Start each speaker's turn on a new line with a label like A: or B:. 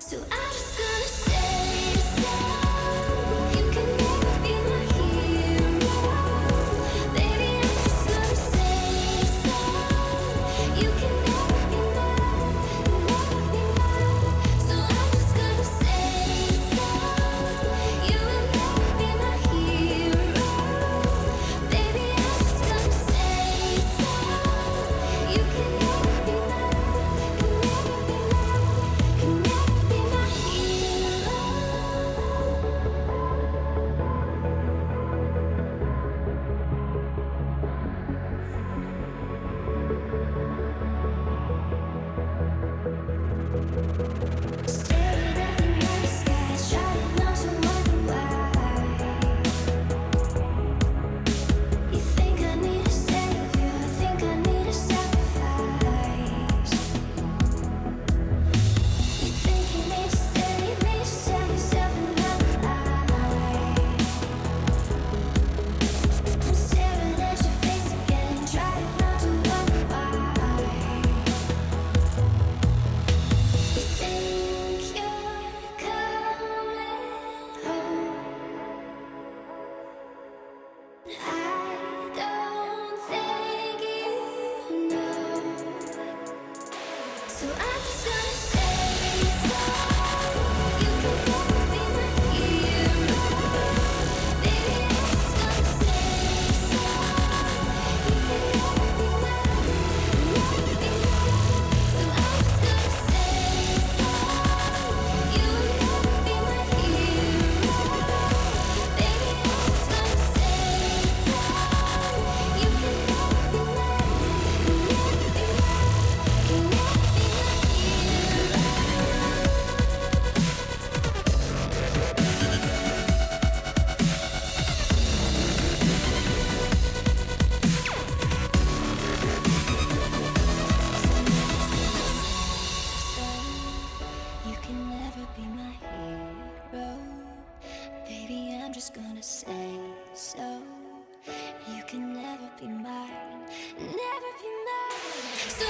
A: So I'm just gonna say so. You can never be my hero, baby. I'm just gonna say so. You can never be mine, never be mine. So I'm just gonna say so. You will never be my hero, baby. I'm just gonna say so. You can never be mine, can never be mine, can never be my hero. Staring at the night skies, trying not to wonder why. You think I need a savior, think I need a sacrifice. You think you need to save me, just tell yourself another lie. I'm staring at your face again, trying not to wonder why. You think you're coming home. I don't think you know. So I'm just gonna say so. You can never be my hero, baby. I'm just gonna say so. You can never be mine, never be mine. So I'm just gonna say so. You will never be my hero, baby. I'm just gonna say so. You can never be mine, never be mine, can never be my hero. So you can never be my hero, baby. I'm just gonna say so. You can never be mine, never be mine. So